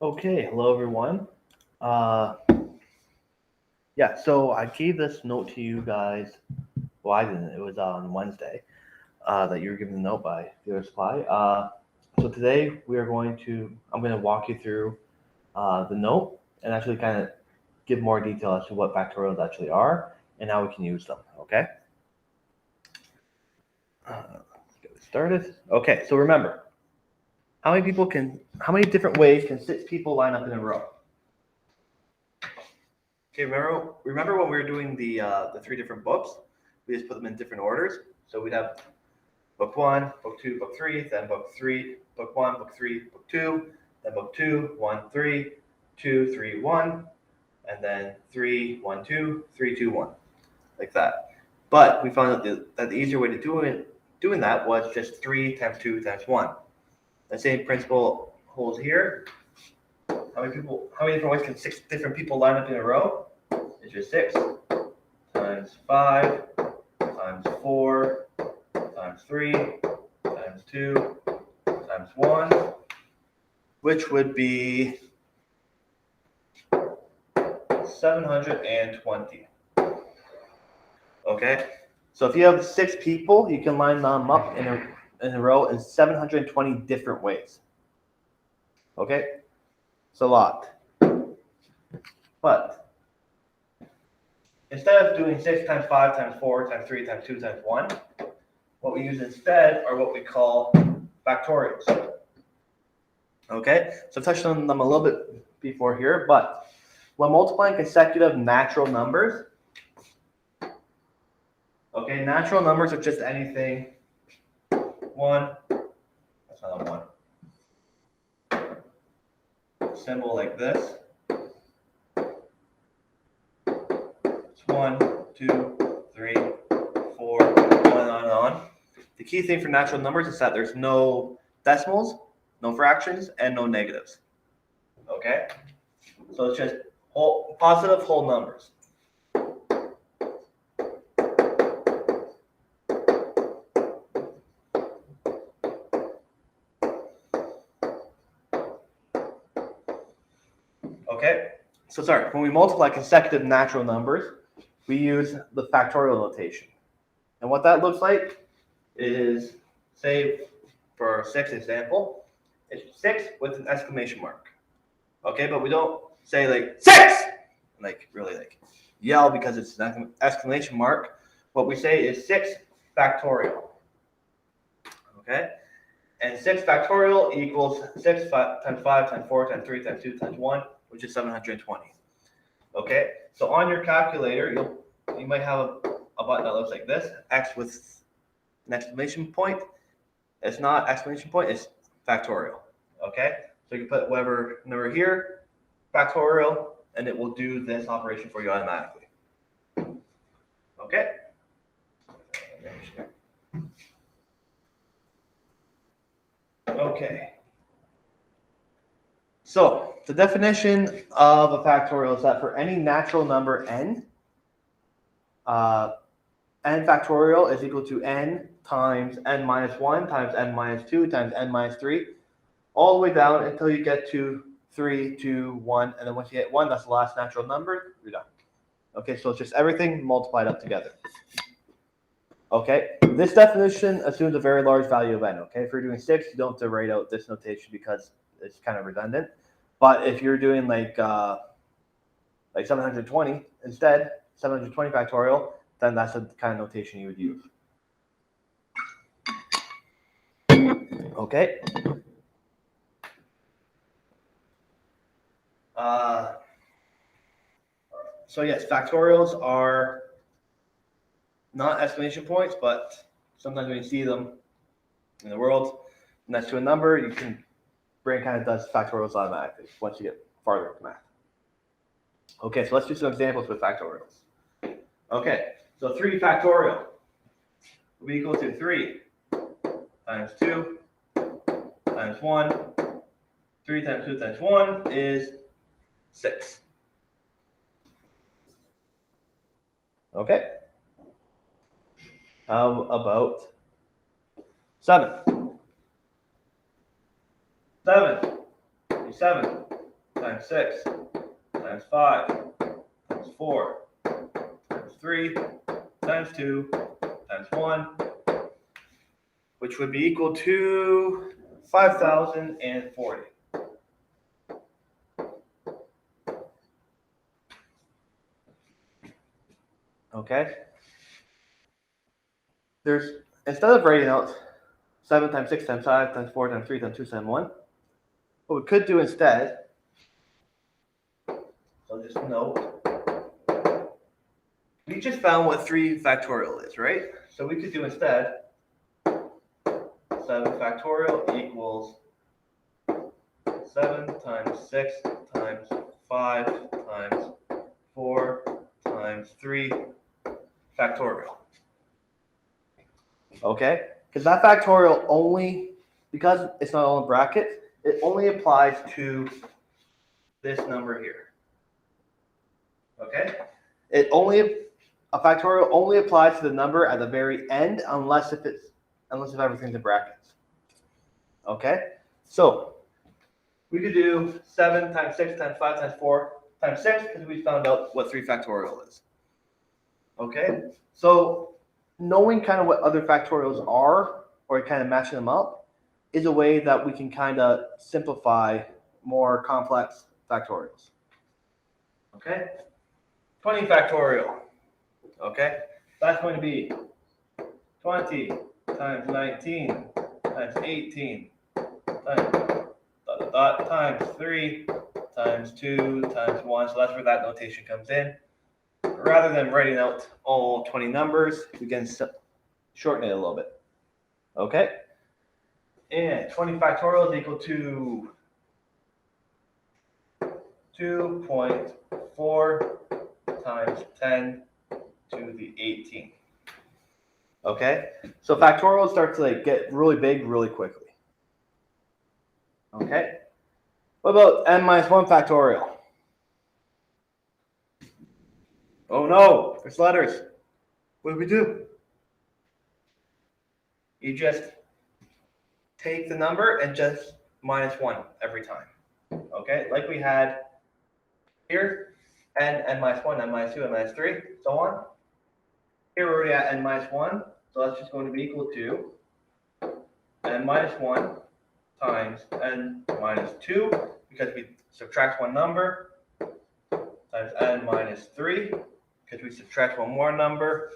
Okay, hello everyone. Uh, yeah, so I gave this note to you guys. Well, I didn't. It was on Wednesday that you were given the note by the other supply. So today we are going to. I'm going to walk you through the note and actually kind of give more detail as to what factorials actually are and how we can use them. Okay. Let's get it started. Okay, so remember, how many different ways can 6 people line up in a row? Okay, remember when we were doing the 3 different books? We just put them in different orders. So we'd have book 1, book 2, book 3, then book 3, book 1, book 3, book 2, then book 2, 1, 3, 2, 3, 1, and then 3, 1, 2, 3, 2, 1, like that. But we found out that the easier way to doing that was just 3 times 2 times 1. The same principle holds here. How many different ways can 6 different people line up in a row? It's just 6 times 5 times 4 times 3 times 2 times 1, which would be 720. Okay, so if you have 6 people, you can line them up in a row in 720 different ways. Okay, it's a lot. But instead of doing 6 times 5 times 4 times 3 times 2 times 1, what we use instead are what we call factorials. Okay, so I touched on them a little bit before here, but when multiplying consecutive natural numbers, okay, natural numbers are just anything. 1, that's not a 1. Symbol like this. It's 1, 2, 3, 4, on and on. The key thing for natural numbers is that there's no decimals, no fractions, and no negatives. Okay? So it's just positive whole numbers. Okay? So sorry, when we multiply consecutive natural numbers, we use the factorial notation. And what that looks like is, say, for 6 example, it's 6 with an exclamation mark. Okay, but we don't say like 6, like really like yell because it's an exclamation mark. What we say is 6 factorial. Okay, and 6 factorial equals 6 times 5 times 4 times 3 times 2 times 1, which is 720. Okay, so on your calculator, you might have a button that looks like this, X with an exclamation point. It's not exclamation point, it's factorial. Okay, so you can put whatever number here, factorial, and it will do this operation for you automatically. Okay. Okay. So the definition of a factorial is that for any natural number n, n factorial is equal to n times n minus 1 times n minus 2 times n minus 3, all the way down until you get to 3, 2, 1, and then once you hit 1, that's the last natural number, you're done. Okay, so it's just everything multiplied up together. Okay, this definition assumes a very large value of n. Okay, if you're doing 6, you don't have to write out this notation because it's kind of redundant. But if you're doing like 720 instead, 720 factorial, then that's the kind of notation you would use. Okay. So yes, factorials are not exclamation points, but sometimes when you see them in the world next to a number, brain kind of does factorials automatically once you get farther with math. Okay, so let's do some examples with factorials. Okay, so 3 factorial will be equal to 3 times 2 times 1. 3 times 2 times 1 is 6. Okay. How about 7? 7. times 6 times 5 times 4 times 3 times 2 times 1, which would be equal to 5,040. Okay? Instead of writing out 7 times 6 times 5 times 4 times 3 times 2 times 1, what we could do instead, so just note, we just found what 3 factorial is, right? So we could do instead 7 factorial equals 7 times 6 times 5 times 4 times 3 factorial. Okay? Because that factorial only, because it's not all in brackets, it only applies to this number here. Okay? A factorial only applies to the number at the very end unless if everything's in brackets. Okay? So we could do 7 times 6 times 5 times 4 times 6 because we found out what 3 factorial is. Okay? So knowing kind of what other factorials are, or kind of matching them up, is a way that we can kind of simplify more complex factorials. Okay? 20 factorial. Okay? That's going to be 20 times 19 times 18 times 3 times 2 times 1. So that's where that notation comes in. Rather than writing out all 20 numbers, we can shorten it a little bit. Okay? And 20 factorial is equal to 2.4 times 10 to the 18. Okay? So factorial starts to get really big really quickly. Okay? What about n minus 1 factorial? Oh no, there's letters. What do we do? You just take the number and just minus 1 every time. Okay? Like we had here, n minus 1, n minus 2, n minus 3, so on. Here we're already at n minus 1, so that's just going to be equal to n minus 1 times n minus 2, because we subtract one number, times n minus 3, because we subtract one more number,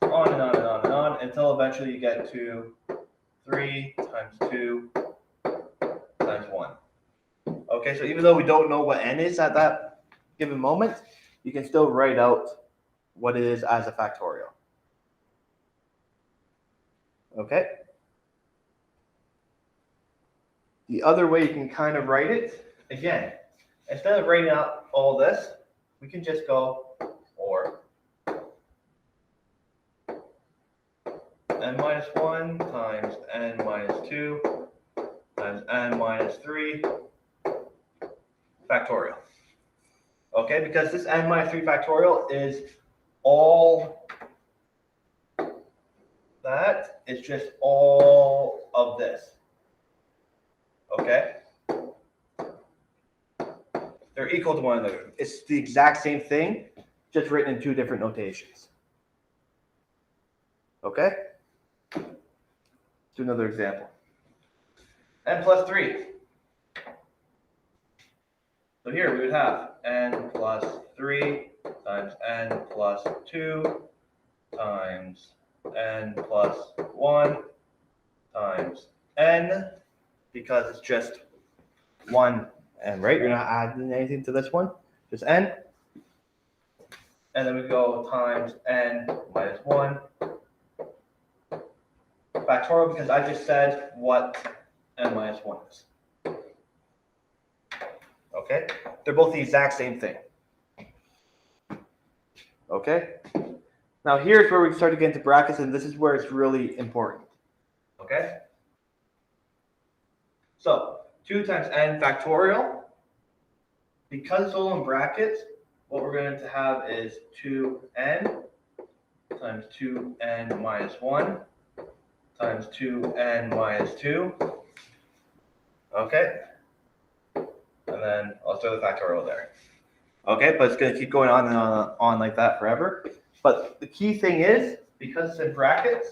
on and on and on and on, until eventually you get to 3 times 2 times 1. Okay, so even though we don't know what n is at that given moment, you can still write out what it is as a factorial. Okay? The other way you can kind of write it, again, instead of writing out all this, we can just go or n minus 1 times n minus 2 times n minus 3 factorial. Okay, because this n minus 3 factorial is all that. It's just all of this. Okay? They're equal to one another. It's the exact same thing, just written in two different notations. Okay? Do another example. N plus 3. So here we would have n plus 3 times n plus 2 times n plus 1 times n, because it's just one n, right? You're not adding anything to this one, just n. And then we go times n minus 1 factorial, because I just said what n minus 1 is. Okay? They're both the exact same thing. Okay? Now here's where we start to get into brackets, and this is where it's really important. Okay? So 2 times n factorial, because it's all in brackets, what we're going to have is 2n times 2n minus 1 times 2n minus 2. Okay? And and then I'll throw the factorial there. Okay, but it's going to keep going on and on like that forever. But the key thing is, because it's in brackets,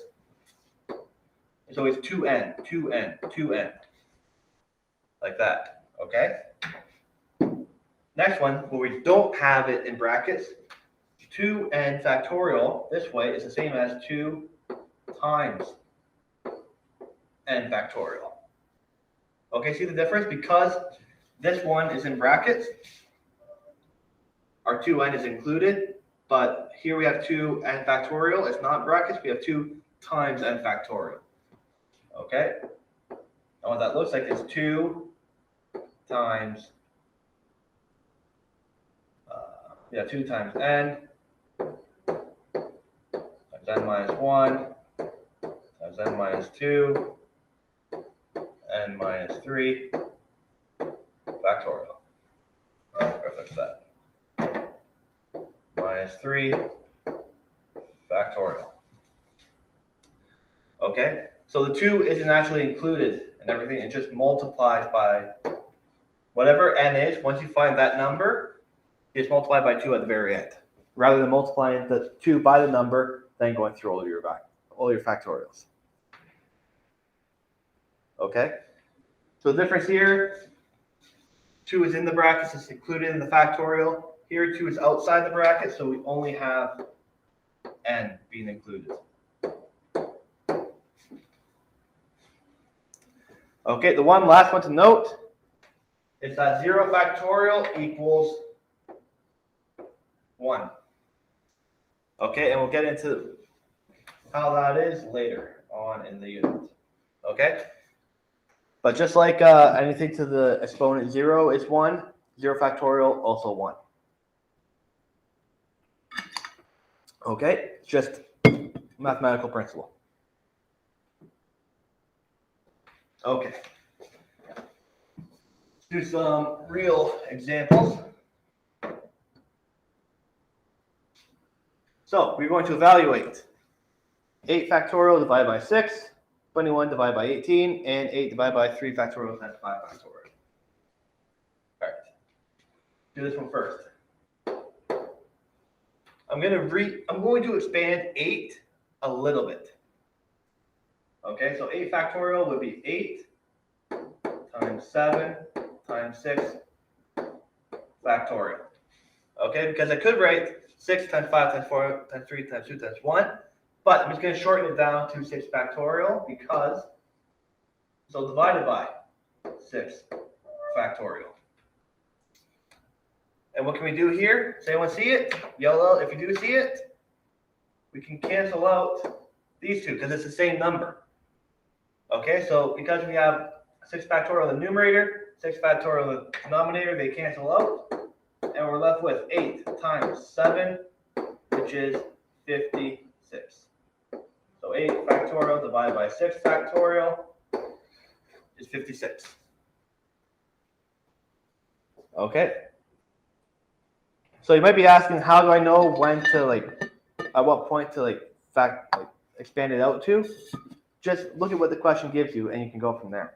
it's always 2n, 2n, 2n. Like that, okay? Next one, where we don't have it in brackets, 2n factorial this way is the same as 2 times n factorial. Okay, see the difference? Because this one is in brackets, our 2n is included, but here we have 2n factorial. It's not brackets. We have 2 times n factorial. Okay? And what that looks like is 2 times, 2 times n, times n minus 1, times n minus 2, n minus 3, factorial. Or fix that. Minus 3, factorial. Okay, so the 2 isn't actually included in everything. It just multiplies by whatever n is. Once you find that number, it's multiplied by 2 at the very end, rather than multiplying the 2 by the number, then going through all your factorials. Okay, so the difference here, 2 is in the brackets, it's included in the factorial. Here, 2 is outside the bracket, so we only have n being included. Okay, the last one to note is that 0 factorial equals 1. Okay, and we'll get into how that is later on in the unit. Okay, but just like anything to the exponent 0 is 1, 0 factorial also 1. Okay, just mathematical principle. Okay, let's do some real examples. So we're going to evaluate 8 factorial divided by 6, 21 divided by 18, and 8 divided by 3 factorial times 5 factorial. All right, do this one first. I'm going to expand 8 a little bit. Okay, so 8 factorial would be 8 times 7 times 6 factorial. Okay, because I could write 6 times 5 times 4 times 3 times 2 times 1, but I'm just going to shorten it down to 6 factorial because, so divided by 6 factorial. And what can we do here? Does anyone see it? Yell out if you do see it. We can cancel out these two because it's the same number. Okay, so because we have 6 factorial in the numerator, 6 factorial in the denominator, they cancel out. And we're left with 8 times 7, which is 56. So 8 factorial divided by 6 factorial is 56. Okay. So you might be asking, how do I know when to at what point to expand it out to? Just look at what the question gives you, and you can go from there.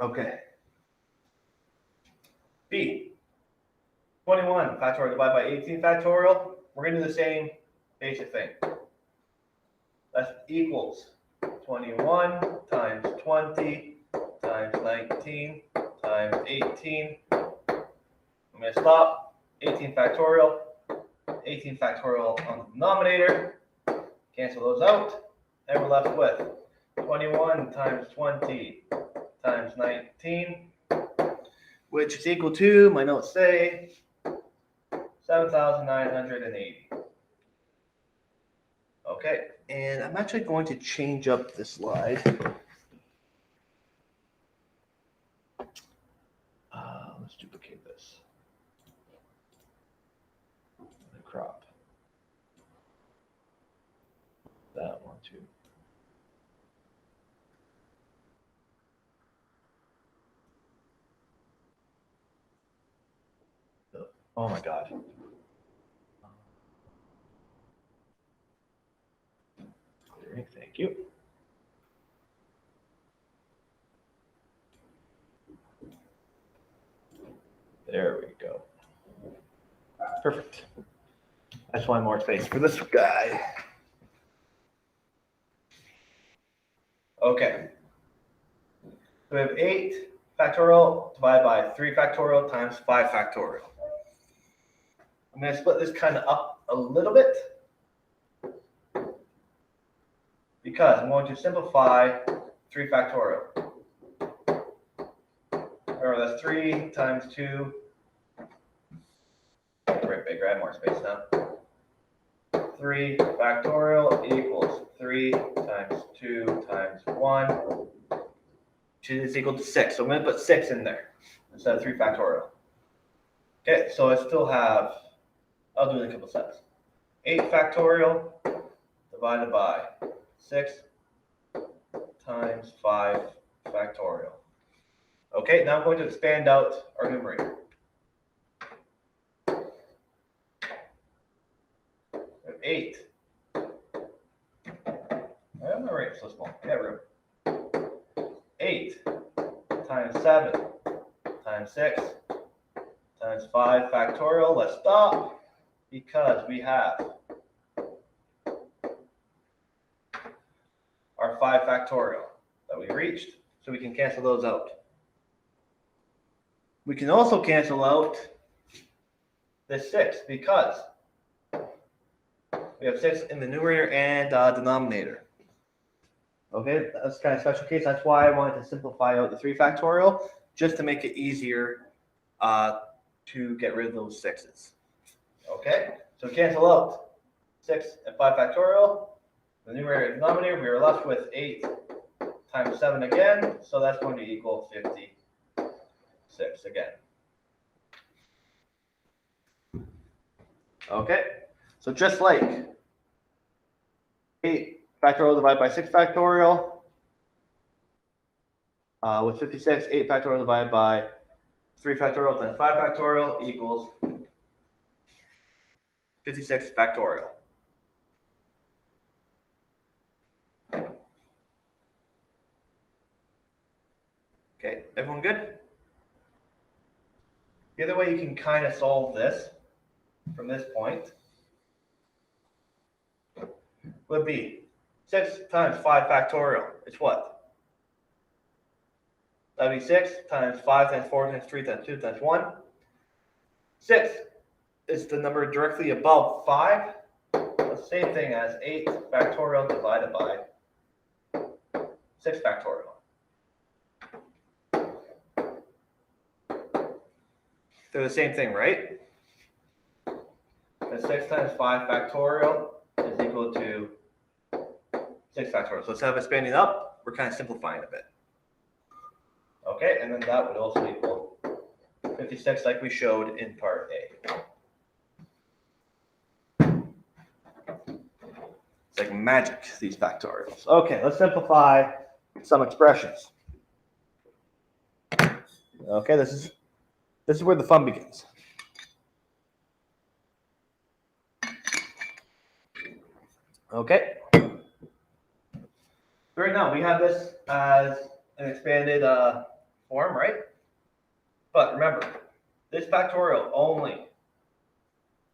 Okay. B. 21 factorial divided by 18 factorial. We're going to do the same basic thing. That equals 21 times 20 times 19 times 18. I'm going to stop. 18 factorial. 18 factorial on the denominator. Cancel those out. And we're left with 21 times 20 times 19, which is equal to, my notes say, 7,980. Okay, and I'm actually going to change up the slide. Let's duplicate this. Crop. That one too. Oh my God. recording. Thank you. There we go. Perfect. I just want more space for this guy. Okay. So we have 8 factorial divided by 3 factorial times 5 factorial. I'm going to split this kind of up a little bit because I'm going to simplify 3 factorial. Or that's 3 times 2. Right, bigger, I have more space now. 3 factorial equals 3 times 2 times 1, which is equal to 6. So I'm going to put 6 in there instead of 3 factorial. Okay, so I still have, I'll do it in a couple steps. 8 factorial divided by 6 times 5 factorial. Okay, now I'm going to expand out our numerator. 8. Why am I writing so small? I got room. 8 times 7 times 6 times 5 factorial. Let's stop because we have our 5 factorial that we reached, so we can cancel those out. We can also cancel out this 6 because we have 6 in the numerator and denominator. Okay, that's kind of special case. That's why I wanted to simplify out the 3 factorial, just to make it easier to get rid of those 6's. Okay, so cancel out 6 and 5 factorial. The numerator and denominator, we are left with 8 times 7 again, so that's going to equal 56 again. Okay, so just like 8 factorial divided by 6 factorial, with 56, 8 factorial divided by 3 factorial times 5 factorial equals 56 factorial. Okay, everyone good? The other way you can kind of solve this from this point would be 6 times 5 factorial. It's what? That would be 6 times 5 times 4 times 3 times 2 times 1. 6 is the number directly above 5. The same thing as 8 factorial divided by 6 factorial. They're the same thing, right? And 6 times 5 factorial is equal to 6 factorial. So instead of expanding up, we're kind of simplifying a bit. Okay, and then that would also equal 56 like we showed in part A. It's like magic, these factorials. Okay, let's simplify some expressions. Okay, this is where the fun begins. Okay. Right now we have this as an expanded form, right? But remember, this factorial only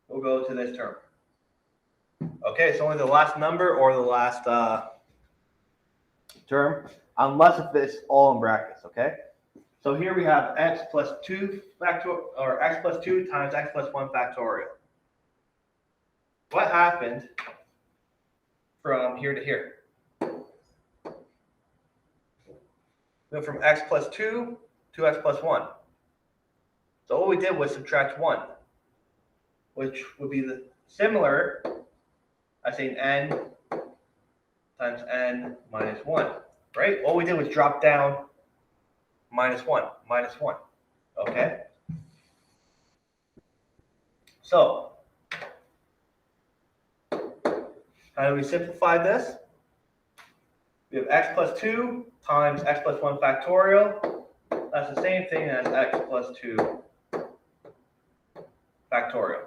will go to this term. Okay, it's only the last number or the last term, unless if it's all in brackets, okay? So here we have x plus 2 factorial, or x plus 2 times x plus 1 factorial. What happened from here to here? We went from x plus 2 to x plus 1. So all we did was subtract 1, which would be the similar, I say n times n minus 1, right? All we did was drop down minus 1, okay? So, how do we simplify this? We have x plus 2 times x plus 1 factorial. That's the same thing as x plus 2 factorial.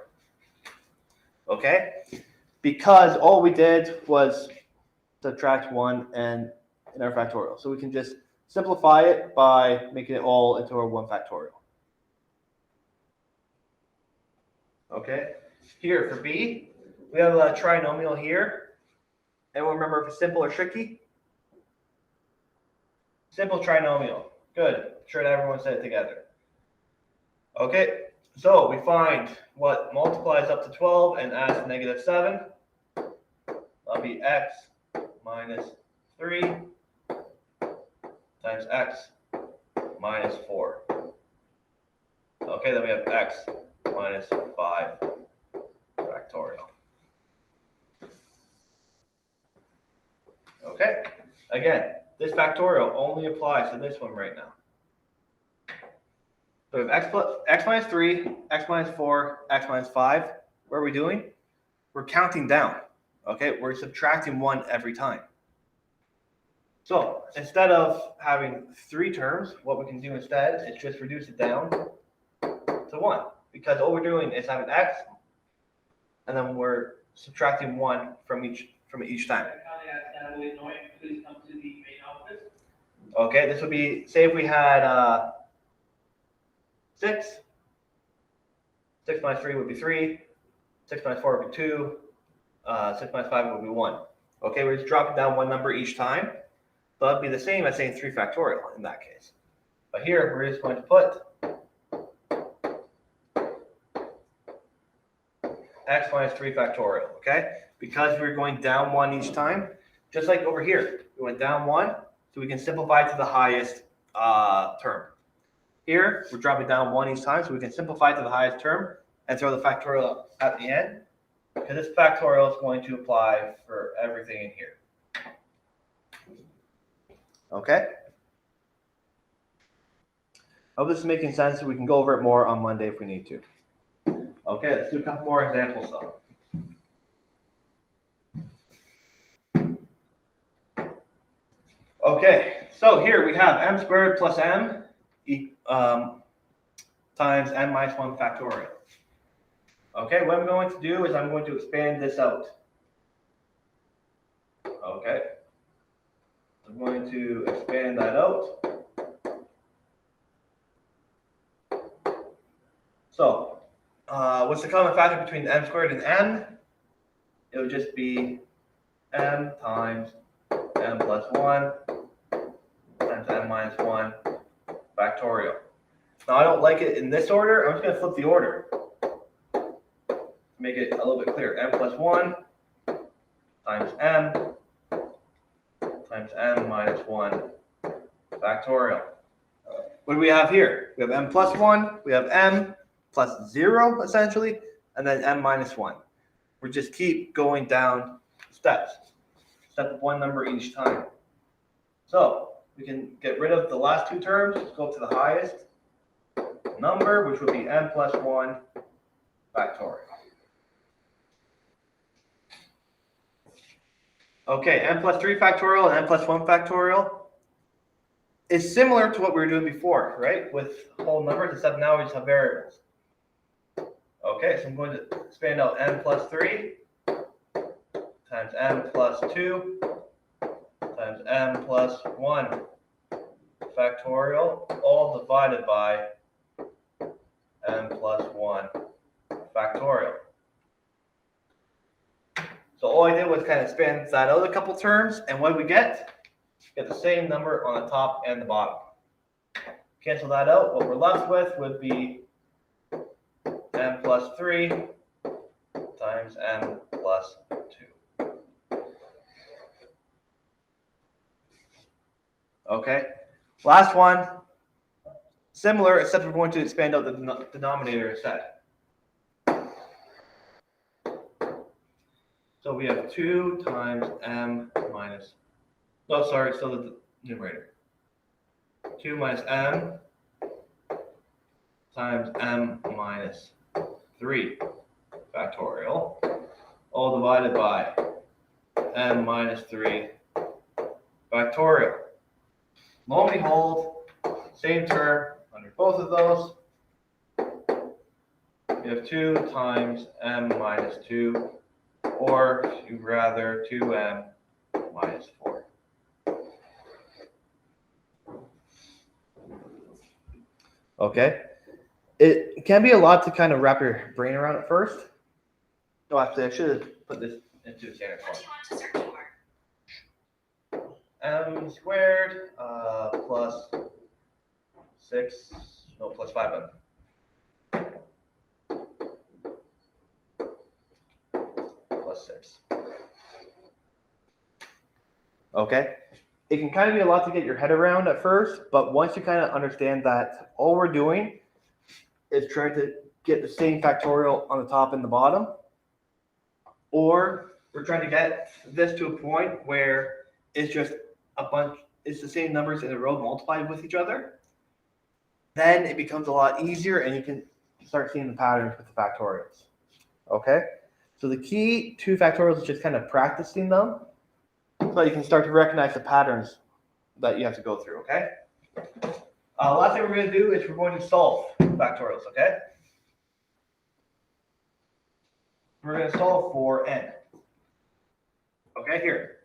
Okay? Because all we did was subtract 1 and in our factorial. So we can just simplify it by making it all into our 1 factorial. Okay, here for B, we have a trinomial here. Anyone remember if it's simple or tricky? Simple trinomial. Good. I'm sure that everyone said it together. Okay, so we find what multiplies up to 12 and adds to negative 7. That'll be x minus 3 times x minus 4. Okay, then we have x minus 5 factorial. Okay, again, this factorial only applies to this one right now. So we have x minus 3, x minus 4, x minus 5. What are we doing? We're counting down. Okay, we're subtracting 1 every time. So instead of having 3 terms, what we can do instead is just reduce it down to 1. Because all we're doing is having x, and then we're subtracting 1 from each time. Okay, this would be, say if we had 6. 6 minus 3 would be 3. 6 minus 4 would be 2. 6 minus 5 would be 1. Okay, we're just dropping down 1 number each time. So that'd be the same as saying 3 factorial in that case. But here, we're just going to put x minus 3 factorial, okay? Because we're going down 1 each time, just like over here. We went down 1, so we can simplify to the highest term. Here, we're dropping down 1 each time, so we can simplify to the highest term and throw the factorial at the end. Because this factorial is going to apply for everything in here. Okay? Hope this is making sense, so we can go over it more on Monday if we need to. Okay, let's do a couple more examples though. Okay, so here we have m squared plus m times n minus 1 factorial. Okay, what I'm going to do is I'm going to expand this out. Okay, I'm going to expand that out. So, what's the common factor between m squared and m? It would just be m times m plus 1 times m minus 1 factorial. Now, I don't like it in this order. I'm just going to flip the order to make it a little bit clearer. M plus 1 times m minus 1 factorial. What do we have here? We have m plus 1. We have m plus 0, essentially, and then m minus 1. We just keep going down steps. Step 1 number each time. So we can get rid of the last 2 terms. Let's go up to the highest number, which would be m plus 1 factorial. Okay, m plus 3 factorial and m plus 1 factorial is similar to what we were doing before, right? With whole numbers, except now we just have variables. Okay, so I'm going to expand out m plus 3 times m plus 2 times m plus 1 factorial, all divided by m plus 1 factorial. So all I did was kind of expand that out a couple terms, and what do we get? We get the same number on the top and the bottom. Cancel that out. What we're left with would be m plus 3 times m plus 2. Okay, last one, similar, except we're going to expand out the denominator instead. So we have 2 times m minus, oh, sorry, still the numerator. 2 minus m times m minus 3 factorial, all divided by m minus 3 factorial. Lo and behold, same term under both of those. We have 2 times m minus 2, or if you'd rather 2m minus 4. Okay. It can be a lot to kind of wrap your brain around at first. No, actually, I should have put this into a standard form. What do you want to search for? M squared plus 6, no, plus 5m. Plus 6. Okay. It can kind of be a lot to get your head around at first, but once you kind of understand that all we're doing is trying to get the same factorial on the top and the bottom, or we're trying to get this to a point where it's just a bunch, it's the same numbers in a row multiplied with each other, then it becomes a lot easier and you can start seeing the patterns with the factorials. Okay? So the key to factorials is just kind of practicing them so you can start to recognize the patterns that you have to go through, okay? Last thing we're going to do is we're going to solve factorials, okay? We're going to solve for n. Okay, here.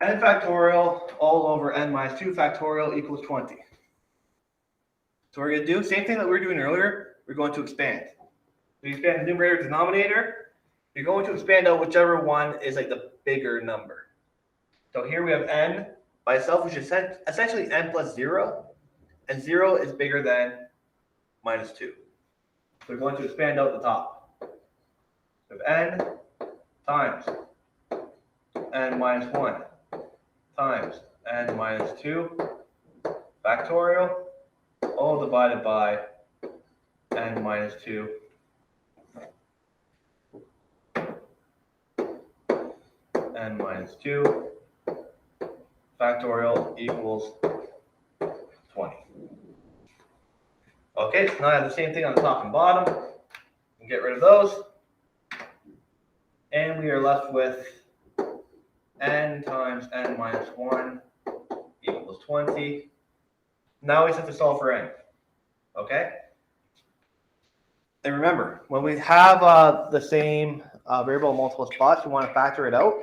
N factorial all over n minus 2 factorial equals 20. So we're going to do the same thing that we were doing earlier. We're going to expand. We expand the numerator denominator. You're going to expand out whichever one is like the bigger number. So here we have n by itself, which is essentially n plus 0. And 0 is bigger than minus 2. So we're going to expand out the top. We have n times n minus 1 times n minus 2 factorial, all divided by n minus 2 n minus 2 factorial equals 20. Okay, so now I have the same thing on the top and bottom. We can get rid of those. And we are left with n times n minus 1 equals 20. Now we just have to solve for n. Okay? And remember, when we have the same variable in multiple spots, you want to factor it out.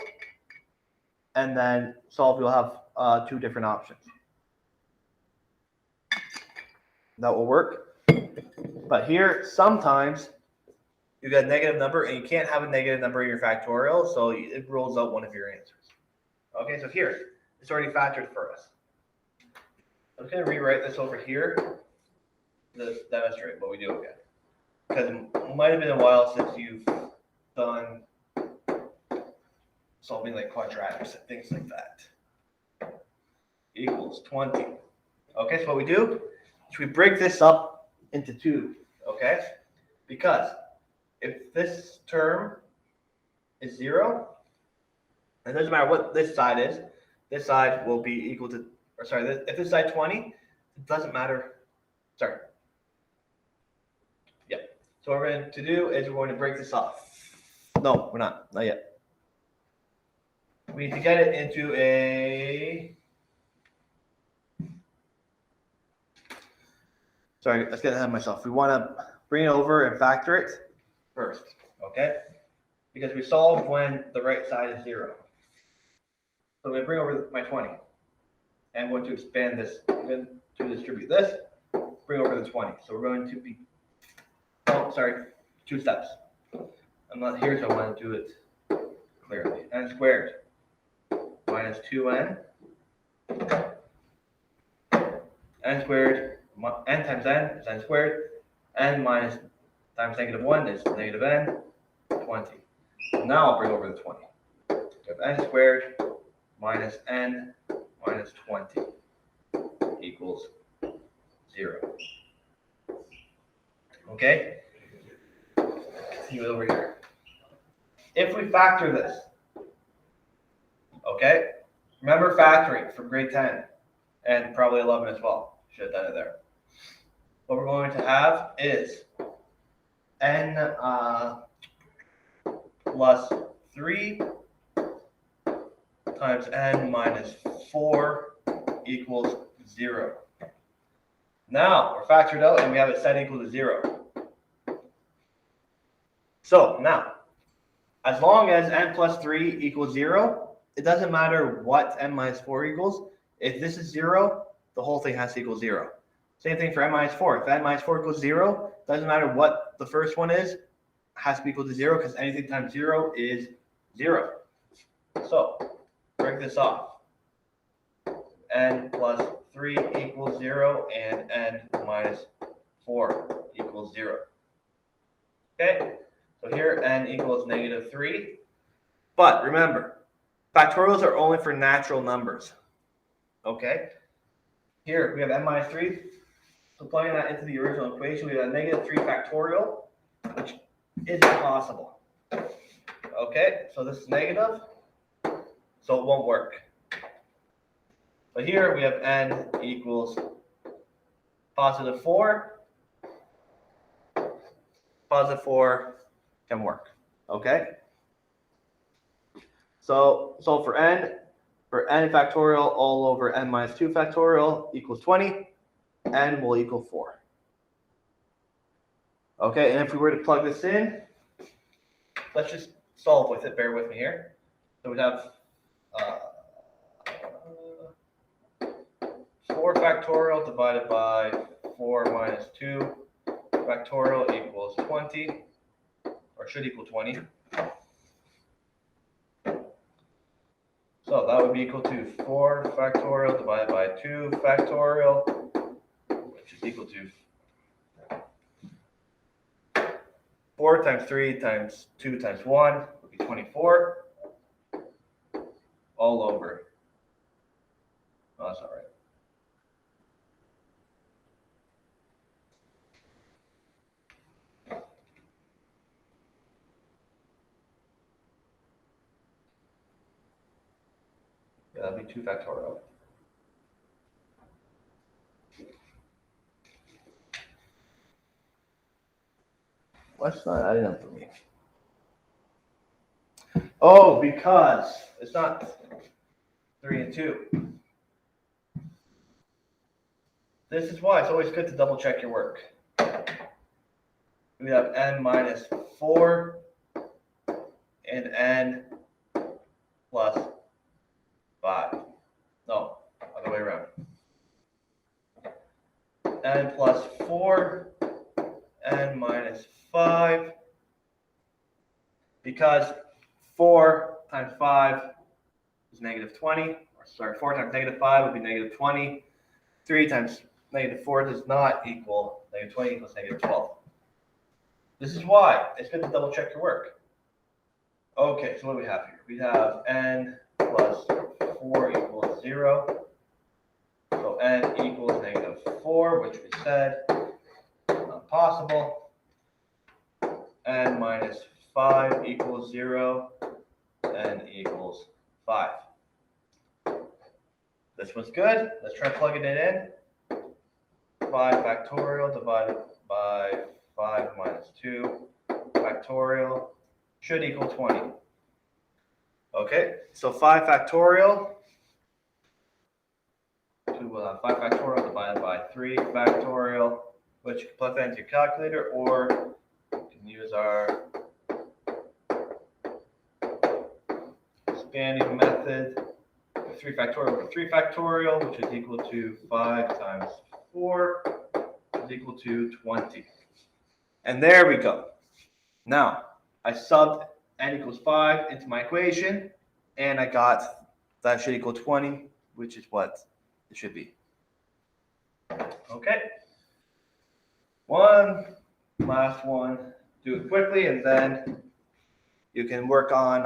And then solve, you'll have 2 different options. That will work. But here, sometimes you got a negative number and you can't have a negative number in your factorial, so it rolls out one of your answers. Okay, so here, it's already factored for us. I'm just going to rewrite this over here to demonstrate what we do again. Because it might have been a while since you've done solving like quadratics and things like that. Equals 20. Okay, so what we do is we break this up into 2, okay? Because if this term is 0, it doesn't matter what this side is, this side will be equal to, or sorry, if this side 20, it doesn't matter, sorry. Yeah, so what we're going to do is we're going to break this off. No, we're not yet. We need to get it into a, sorry, let's get ahead of myself. We want to bring it over and factor it first, okay? Because we solve when the right side is 0. So I'm going to bring over my 20. And I'm going to expand this, I'm going to distribute this, bring over the 20. So we're going to be, oh, sorry, 2 steps. I'm not here, so I want to do it clearly. N squared minus 2n. N squared, n times n is n squared. N minus times negative 1 is negative n, 20. Now I'll bring over the 20. We have n squared minus n minus 20 equals 0. Okay? See it over here. If we factor this, okay? Remember factoring from grade 10 and probably 11 as well. Should have done it there. What we're going to have is n plus 3 times n minus 4 equals 0. Now we're factored out and we have it set equal to 0. So now, as long as n plus 3 equals 0, it doesn't matter what n minus 4 equals. If this is 0, the whole thing has to equal 0. Same thing for n minus 4. If n minus 4 equals 0, doesn't matter what the first one is, has to be equal to 0 because anything times 0 is 0. So break this off. N plus 3 equals 0 and n minus 4 equals 0. Okay, so here n equals negative 3. But remember, factorials are only for natural numbers. Okay, here we have n minus 3. So plugging that into the original equation, we have negative 3 factorial, which isn't possible. Okay, so this is negative, so it won't work. But here we have n equals positive 4. Positive 4 can work. Okay. So for n factorial all over n minus 2 factorial equals 20, n will equal 4. Okay, and if we were to plug this in, let's just solve with it. Bear with me here. So we have 4 factorial divided by 4 minus 2 factorial equals 20, or should equal 20. So that would be equal to 4 factorial divided by 2 factorial, which is equal to 4 times 3 times 2 times 1 would be 24 all over. Oh, that's not right. Yeah, that'd be 2 factorial. What's not adding up for me? Oh, because it's not 3 and 2. This is why it's always good to double check your work. We have n minus 4 and n plus 5. No, other way around. N plus 4, n minus 5. Because 4 times 5 is negative 20. Or sorry, 4 times negative 5 would be negative 20. 3 times negative 4 does not equal negative 20 equals negative 12. This is why it's good to double check your work. Okay, so what do we have here? We have n plus 4 equals 0. So n equals negative 4, which we said not possible. N minus 5 equals 0. N equals 5. This was good. Let's try plugging it in. 5 factorial divided by 5 minus 2 factorial should equal 20. Okay, so 5 factorial to 5 factorial divided by 3 factorial, which you can plug that into your calculator, or you can use our expanding method. 3 factorial over 3 factorial, which is equal to 5 times 4, which is equal to 20. And there we go. Now, I subbed n equals 5 into my equation, and I got that should equal 20, which is what it should be. Okay. One last one. Do it quickly, and then you can work on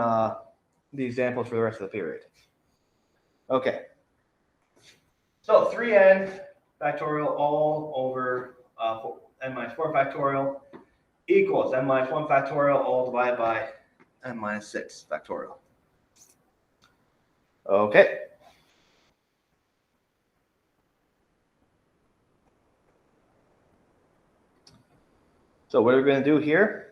the examples for the rest of the period. Okay. So 3n factorial all over n minus 4 factorial equals n minus 1 factorial all divided by n minus 6 factorial. Okay. So what are we going to do here?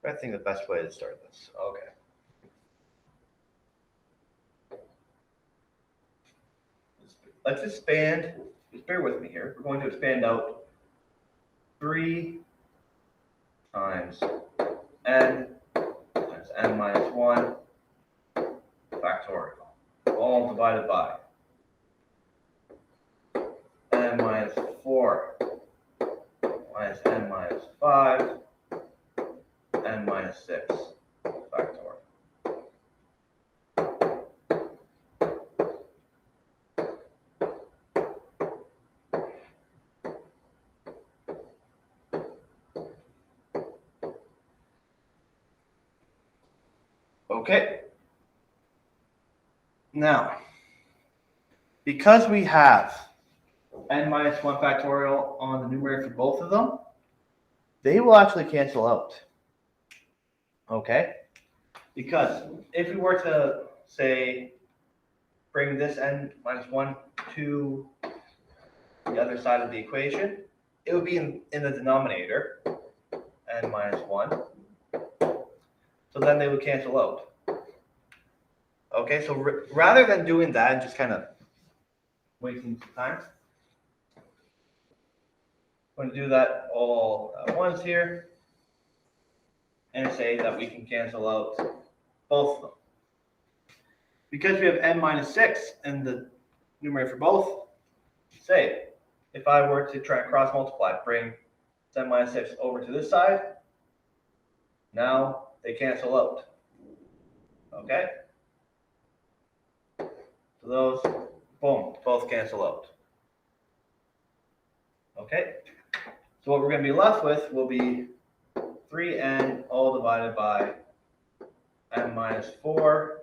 I think the best way to start this. Okay. Let's expand. Just bear with me here. We're going to expand out 3 times n times n minus 1 factorial, all divided by n minus 4 minus n minus 5 n minus 6 factorial. Okay. Now, because we have n minus 1 factorial on the numerator for both of them, they will actually cancel out. Okay? Because if we were to, say, bring this n minus 1 to the other side of the equation, it would be in the denominator, n minus 1. So then they would cancel out. Okay, so rather than doing that and just kind of wasting some time, I'm going to do that all at once here and say that we can cancel out both of them. Because we have n minus 6 in the numerator for both, say, if I were to try and cross multiply, bring n minus 6 over to this side, now they cancel out. Okay? So those, boom, both cancel out. Okay? So what we're going to be left with will be 3n all divided by n minus 4,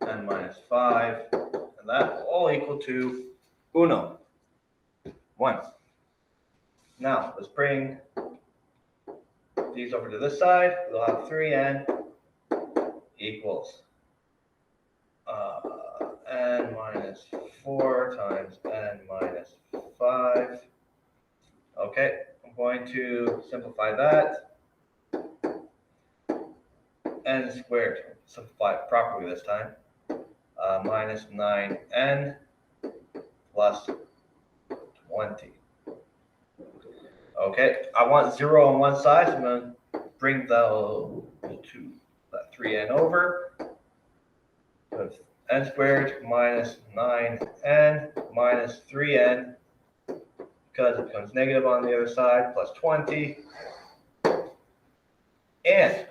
n minus 5, and that will all equal to 1. Now, let's bring these over to this side. We'll have 3n equals n minus 4 times n minus 5. Okay, I'm going to simplify that. N squared, simplify it properly this time. Minus 9n plus 20. Okay, I want 0 on one side, so I'm going to bring that 3n over. So it's n squared minus 9n minus 3n, because it becomes negative on the other side, plus 20. And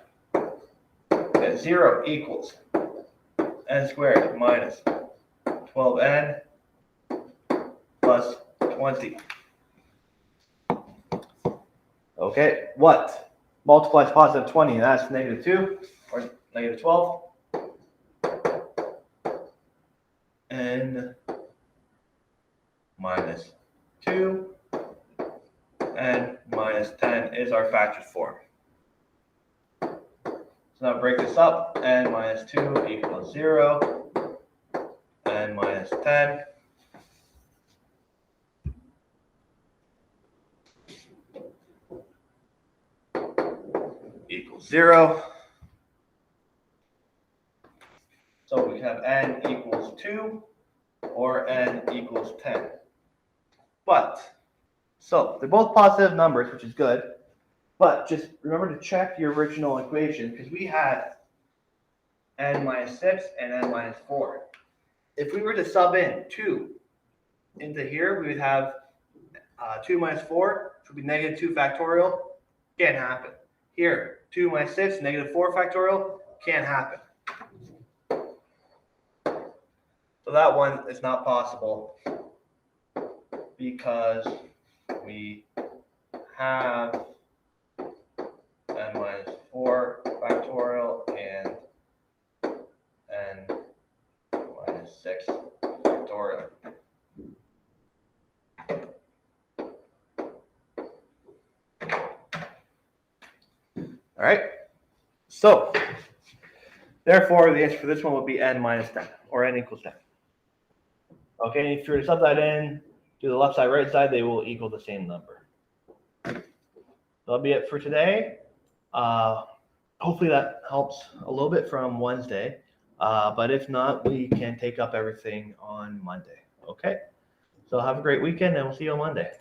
0 equals n squared minus 12n plus 20. Okay, what multiplies positive 20? That's negative 2 or negative 12. N minus 2 and minus 10 is our factored form. So now break this up. N minus 2 equals 0. N minus 10 equals 0. So we have n equals 2 or n equals 10. But, so they're both positive numbers, which is good. But just remember to check your original equation, because we had n minus 6 and n minus 4. If we were to sub in 2 into here, we would have 2 minus 4, which would be negative 2 factorial. Can't happen. Here, 2 minus 6, negative 4 factorial. Can't happen. So that one is not possible because we have n minus 4 factorial and n minus 6 factorial. All right. So, therefore, the answer for this one would be n minus 10, or n equals 10. Okay, if you were to sub that in, do the left side, right side, they will equal the same number. That'll be it for today. Hopefully that helps a little bit from Wednesday. But if not, we can take up everything on Monday. Okay. So have a great weekend and we'll see you on Monday.